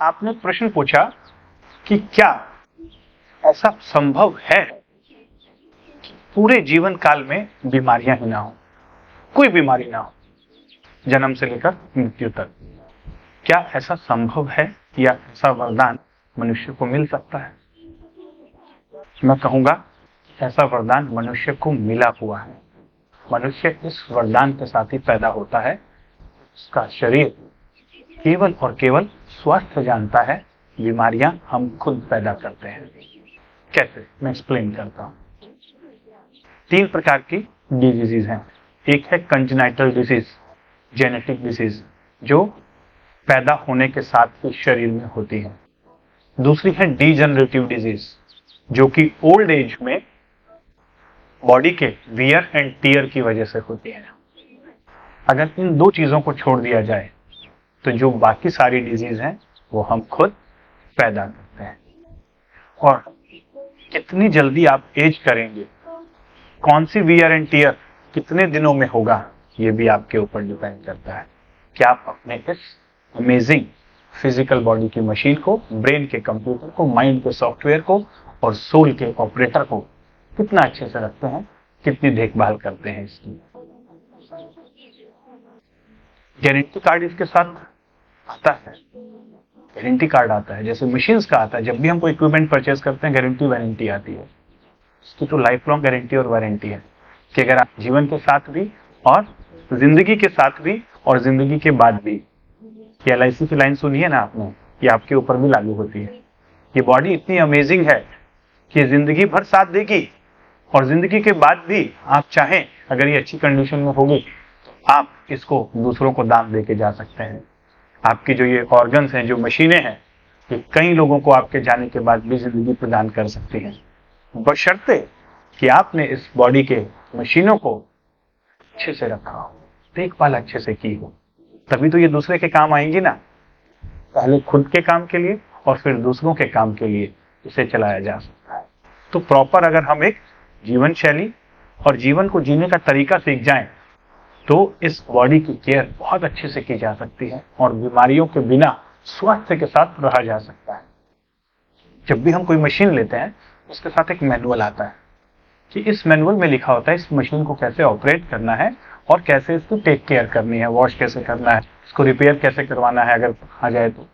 आपने प्रश्न पूछा कि क्या ऐसा संभव है कि पूरे जीवन काल में बीमारियां ही ना हो, कोई बीमारी ना हो, जन्म से लेकर मृत्यु तक? क्या ऐसा संभव है या ऐसा वरदान मनुष्य को मिल सकता है? मैं कहूंगा ऐसा वरदान मनुष्य को मिला हुआ है। मनुष्य इस वरदान के साथ ही पैदा होता है। उसका शरीर केवल और केवल स्वास्थ्य जानता है, बीमारियां हम खुद पैदा करते हैं। कैसे? मैं एक्सप्लेन करता हूं। 3 प्रकार की डिजीजेज हैं। एक है कंजेनाइटल डिजीज, जेनेटिक डिजीज, जो पैदा होने के साथ ही शरीर में होती है। दूसरी है डीजनरेटिव डिजीज, जो कि ओल्ड एज में बॉडी के वियर एंड टीयर की वजह से होती है। अगर इन 2 चीजों को छोड़ दिया जाए तो जो बाकी सारी डिजीज हैं वो हम खुद पैदा करते हैं। और कितनी जल्दी आप एज करेंगे, कौन सी वियर एंड टीयर कितने दिनों में होगा, ये भी आपके ऊपर डिपेंड करता है कि आप अपने इस अमेजिंग फिजिकल बॉडी की मशीन को, ब्रेन के कंप्यूटर को, माइंड के सॉफ्टवेयर को और सोल के ऑपरेटर को कितना अच्छे से रखते हैं, कितनी देखभाल करते हैं इसकी। गारंटी कार्ड इसके साथ आता है। गारंटी कार्ड आता है जैसे मशीन्स का आता है। जब भी हम कोई इक्विपमेंट परचेज करते हैं, गारंटी वारंटी आती है। इसकी तो लाइफ लॉन्ग गारंटी और वारंटी है कि अगर आप जीवन के साथ भी और जिंदगी के साथ भी और जिंदगी के बाद भी, ये LIC की लाइन सुनी है ना आपने, ये आपके ऊपर भी लागू होती है। ये बॉडी इतनी अमेजिंग है कि जिंदगी भर साथ देगी और जिंदगी के बाद भी आप चाहें, अगर ये अच्छी कंडीशन में होगी तो आप इसको दूसरों को दान दे के जा सकते हैं। आपकी जो ये ऑर्गन्स हैं, जो मशीनें हैं, ये कई लोगों को आपके जाने के बाद भी जिंदगी प्रदान कर सकती हैं, बशर्ते कि आपने इस बॉडी के मशीनों को अच्छे से रखा हो, देखभाल अच्छे से की हो। तभी तो ये दूसरे के काम आएंगी ना। पहले खुद के काम के लिए और फिर दूसरों के काम के लिए इसे चलाया जा सकता है। तो प्रॉपर अगर हम एक जीवन शैली और जीवन को जीने का तरीका सीख जाएं तो इस बॉडी की केयर बहुत अच्छे से की जा सकती है और बीमारियों के बिना स्वास्थ्य के साथ रहा जा सकता है। जब भी हम कोई मशीन लेते हैं उसके साथ एक मैनुअल आता है कि इस मैनुअल में लिखा होता है इस मशीन को कैसे ऑपरेट करना है और कैसे इसकी टेक केयर करनी है, वॉश कैसे करना है, इसको रिपेयर कैसे करवाना है अगर आ जाए तो।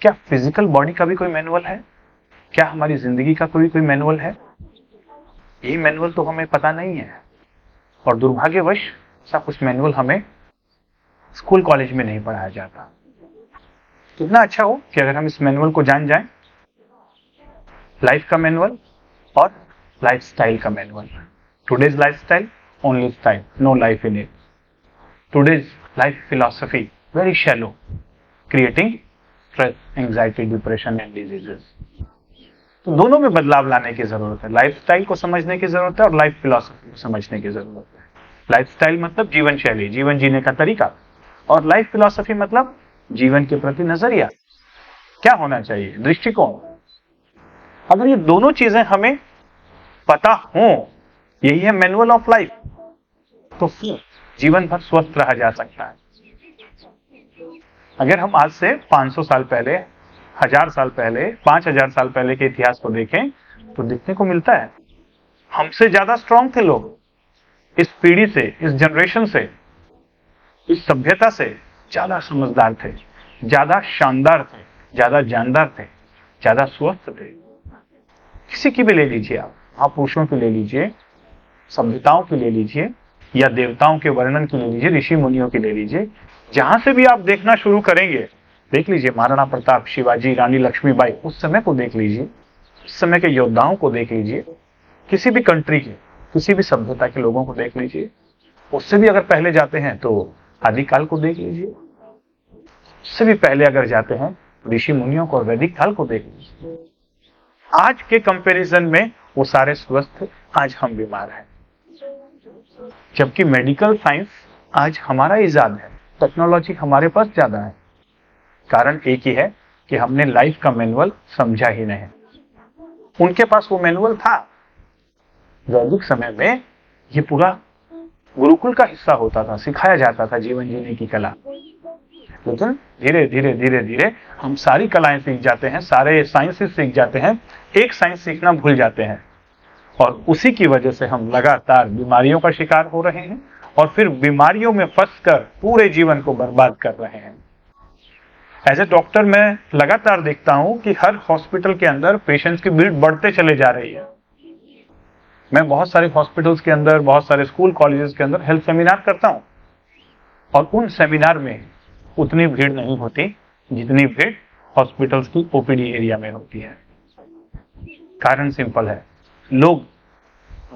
क्या फिजिकल बॉडी का भी कोई मैनुअल है? क्या हमारी जिंदगी का कोई मैनुअल है? ये मैनुअल तो हमें पता नहीं है और दुर्भाग्यवश ऐसा कुछ मैनुअल हमें स्कूल कॉलेज में नहीं पढ़ाया जाता। कितना अच्छा हो कि अगर हम इस मैनुअल को जान जाएं, लाइफ का मैनुअल और लाइफस्टाइल का manual. Today's lifestyle, only style, no life in it. Today's life philosophy very shallow, creating stress, anxiety, depression and diseases. तो दोनों में बदलाव लाने की जरूरत है। लाइफस्टाइल को समझने की जरूरत है और लाइफ फिलॉसफी को समझने की जरूरत है। लाइफस्टाइल मतलब जीवन शैली, जीवन जीने का तरीका, और लाइफ फिलॉसफी मतलब जीवन के प्रति नजरिया, क्या होना चाहिए, दृष्टिकोण। अगर ये दोनों चीजें हमें पता हो, यही है मैनुअल ऑफ लाइफ, तो फिर जीवन भर स्वस्थ रहा जा सकता है। अगर हम आज से 500 साल पहले, 1000 साल पहले, 5000 साल पहले के इतिहास को देखें तो देखने को मिलता है हमसे ज्यादा स्ट्रांग थे लोग। इस पीढ़ी से, इस जनरेशन से, इस सभ्यता से ज्यादा समझदार थे, ज्यादा शानदार थे, ज्यादा जानदार थे, ज्यादा स्वस्थ थे। किसी की भी ले लीजिए आप, महापुरुषों की ले लीजिए, सभ्यताओं की ले लीजिए, या देवताओं के वर्णन की ले लीजिए, ऋषि मुनियों की ले लीजिए, जहां से भी आप देखना शुरू करेंगे, देख लीजिए महाराणा प्रताप, शिवाजी, रानी लक्ष्मीबाई, उस समय को देख लीजिए, उस समय के योद्धाओं को देख लीजिए, किसी भी कंट्री के, किसी भी सभ्यता के लोगों को देख लीजिए, उससे भी अगर पहले जाते हैं तो आदिकाल को देख लीजिए, उससे भी पहले अगर जाते हैं ऋषि मुनियों को और वैदिक काल को देख लीजिए। आज के कंपैरिजन में वो सारे स्वस्थ, आज हम बीमार हैं। जबकि मेडिकल साइंस आज हमारा इजाद है, टेक्नोलॉजी हमारे पास ज्यादा है। कारण एक ही है कि हमने लाइफ का मैनुअल समझा ही नहीं। उनके पास वो मैनुअल था। वैदिक समय में ये पूरा गुरुकुल का हिस्सा होता था, सिखाया जाता था जीवन जीने की कला। लेकिन धीरे धीरे धीरे धीरे हम सारी कलाएं सीख जाते हैं, सारे साइंसेस सीख जाते हैं, एक साइंस सीखना भूल जाते हैं और उसी की वजह से हम लगातार बीमारियों का शिकार हो रहे हैं और फिर बीमारियों में फंसकर पूरे जीवन को बर्बाद कर रहे हैं। एज ए डॉक्टर मैं लगातार देखता हूं कि हर हॉस्पिटल के अंदर पेशेंट्स की भीड़ बढ़ते चले जा रही है। मैं बहुत सारे हॉस्पिटल्स के अंदर, बहुत सारे स्कूल कॉलेजेस के अंदर हेल्थ सेमिनार करता हूं और उन सेमिनार में उतनी भीड़ नहीं होती जितनी भीड़ हॉस्पिटल्स की ओपीडी एरिया में होती है। कारण सिंपल है, लोग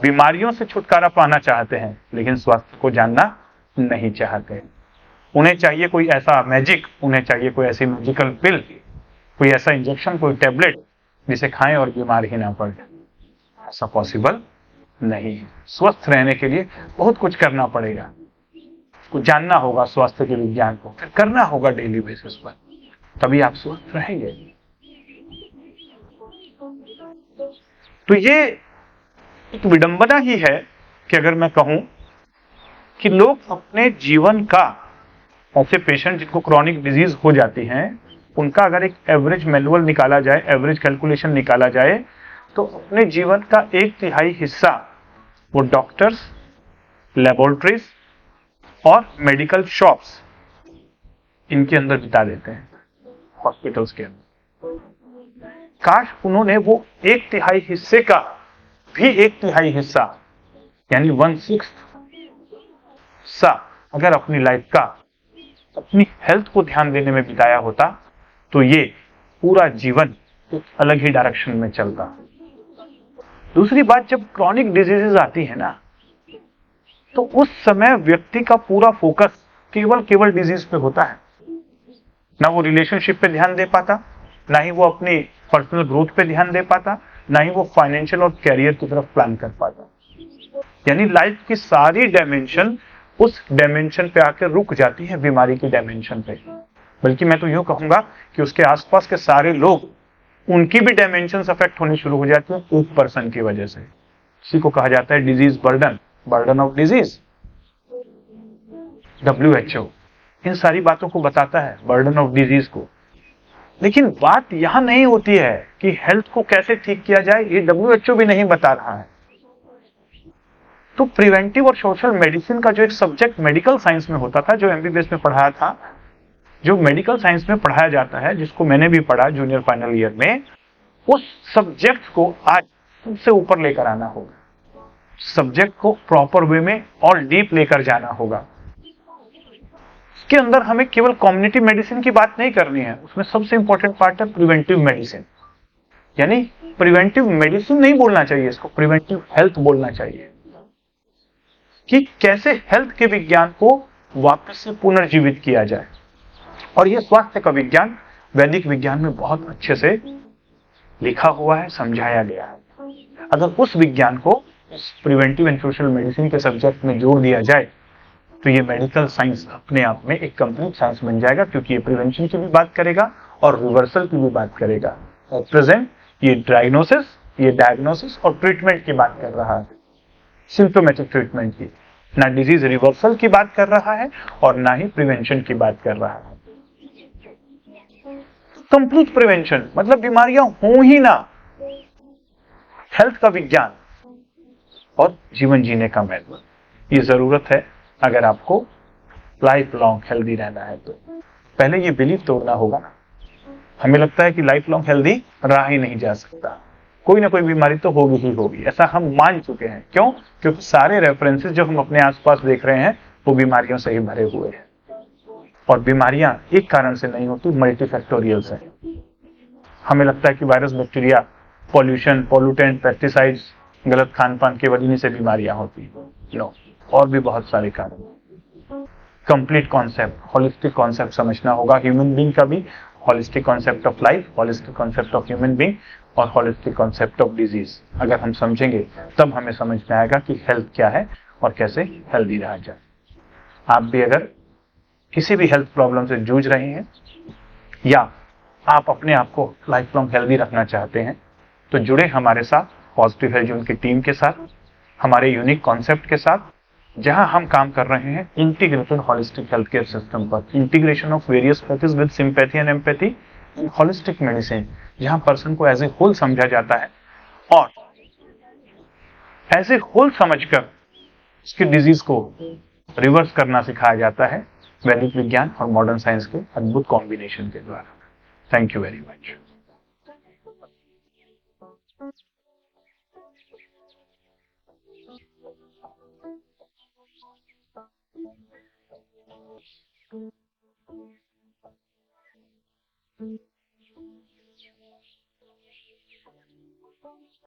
बीमारियों से छुटकारा पाना चाहते हैं लेकिन स्वास्थ्य को जानना नहीं चाहते। उन्हें चाहिए कोई ऐसा मैजिक, उन्हें चाहिए कोई ऐसी मैजिकल पिल, कोई ऐसा इंजेक्शन, कोई टैबलेट जिसे खाएं और बीमार ही ना पड़े। ऐसा पॉसिबल नहीं है। स्वस्थ रहने के लिए बहुत कुछ करना पड़ेगा, उसको जानना होगा, स्वास्थ्य के विज्ञान को फिर करना होगा डेली बेसिस पर, तभी आप स्वस्थ रहेंगे। तो ये एक विडंबना ही है कि अगर मैं कहूं कि लोग अपने जीवन का, ऐसे पेशेंट जिनको क्रॉनिक डिजीज हो जाती हैं, उनका अगर एक एवरेज मैनुअल निकाला जाए, एवरेज कैलकुलेशन निकाला जाए, तो अपने जीवन का 1/3 हिस्सा वो डॉक्टर्स, लेबोरेटरीज और मेडिकल शॉप्स इनके अंदर बिता देते हैं, हॉस्पिटल्स के अंदर। काश उन्होंने वो 1/3 हिस्से का भी 1/3 हिस्सा यानी 1/6 सा अगर अपनी लाइफ का अपनी हेल्थ को ध्यान देने में बिताया होता तो ये पूरा जीवन एक अलग ही डायरेक्शन में चलता। दूसरी बात, जब क्रॉनिक डिजीजेस आती है ना, तो उस समय व्यक्ति का पूरा फोकस केवल डिजीज पे होता है। ना वो रिलेशनशिप पे ध्यान दे पाता, ना ही वो अपनी पर्सनल ग्रोथ पे ध्यान दे पाता, ना ही वो फाइनेंशियल और कैरियर की तरफ प्लान कर पाता। यानी लाइफ की सारी डायमेंशन उस डायमेंशन पे आकर रुक जाती है, बीमारी की डायमेंशन पे। बल्कि मैं तो यूं कहूंगा कि उसके आसपास के सारे लोग, उनकी भी डायमेंशन अफेक्ट होनी शुरू हो जाती है एक पर्सन की वजह से। इसी को कहा जाता है disease burden, burden of disease. WHO इन सारी बातों को बताता है, बर्डन ऑफ डिजीज को। लेकिन बात यहां नहीं होती है कि हेल्थ को कैसे ठीक किया जाए, ये WHO भी नहीं बता रहा है। तो प्रिवेंटिव और सोशल मेडिसिन का जो एक सब्जेक्ट मेडिकल साइंस में होता था, जो MBBS में पढ़ाया था, जो मेडिकल साइंस में पढ़ाया जाता है, जिसको मैंने भी पढ़ा जूनियर फाइनल ईयर में, उस सब्जेक्ट को आज सबसे ऊपर लेकर आना होगा। सब्जेक्ट को प्रॉपर वे में और डीप लेकर जाना होगा। इसके अंदर हमें केवल कम्युनिटी मेडिसिन की बात नहीं करनी है, उसमें सबसे इंपॉर्टेंट पार्ट है प्रिवेंटिव मेडिसिन। यानी प्रिवेंटिव मेडिसिन नहीं बोलना चाहिए, इसको प्रिवेंटिव हेल्थ बोलना चाहिए, कि कैसे हेल्थ के विज्ञान को वापस से पुनर्जीवित किया जाए। और यह स्वास्थ्य का विज्ञान वैदिक विज्ञान में बहुत अच्छे से लिखा हुआ है, समझाया गया है। अगर उस विज्ञान को इस प्रिवेंटिव एंड सोशल मेडिसिन के सब्जेक्ट में जोड़ दिया जाए तो ये मेडिकल साइंस अपने आप में एक कंप्लीट साइंस बन जाएगा, क्योंकि ये प्रिवेंशन की भी बात करेगा और रिवर्सल की भी बात करेगा। और प्रेजेंट ये डायग्नोसिस और ट्रीटमेंट की बात कर रहा है, सिम्टोमेटिक ट्रीटमेंट की, ना डिजीज रिवर्सल की बात कर रहा है और ना ही प्रिवेंशन की बात कर रहा है। कंप्लीट प्रिवेंशन मतलब बीमारियां हो ही ना, हेल्थ का विज्ञान और जीवन जीने का महत्व, ये जरूरत है अगर आपको लाइफ लॉन्ग हेल्दी रहना है। तो पहले ये बिलीव तोड़ना होगा ना। हमें लगता है कि लाइफ लॉन्ग हेल्दी रहा ही नहीं जा सकता, कोई ना कोई बीमारी तो होगी ही होगी, ऐसा हम मान चुके हैं। क्यों? क्योंकि सारे रेफरेंसेस जो हम अपने आसपास देख रहे हैं वो बीमारियों से ही भरे हुए हैं। और बीमारियां एक कारण से नहीं होती, मल्टीफैक्टोरियल से। हमें लगता है कि virus, bacteria, pollution, pollutant, pesticides, गलत खान पान के वजह से बीमारियां होती नो, और भी बहुत सारे कारण। कंप्लीट कॉन्सेप्ट, होलिस्टिक कॉन्सेप्ट समझना होगा ह्यूमन बीइंग का भी, holistic concept of life, holistic concept of human being और होलिस्टिक कॉन्सेप्ट ऑफ डिजीज। अगर हम समझेंगे तब हमें समझ में आएगा कि हेल्थ क्या है और कैसे हेल्दी रहा जाए। आप भी अगर किसी भी हेल्थ प्रॉब्लम से जूझ रहे हैं या आप अपने आप को लाइफ लॉन्ग हेल्दी रखना चाहते हैं तो जुड़े हमारे साथ पॉजिटिव हेल्थ जोन की टीम के साथ, हमारे यूनिक कॉन्सेप्ट के साथ, जहां हम काम कर रहे हैं integrated holistic health care system पर, integration of various pathies with sympathy and empathy in holistic medicine, जहां पर्सन को एज ए होल समझा जाता है और एज ए होल समझकर उसकी डिजीज को रिवर्स करना सिखाया जाता है वैदिक विज्ञान और मॉडर्न साइंस के अद्भुत कॉम्बिनेशन के द्वारा। Thank you very much.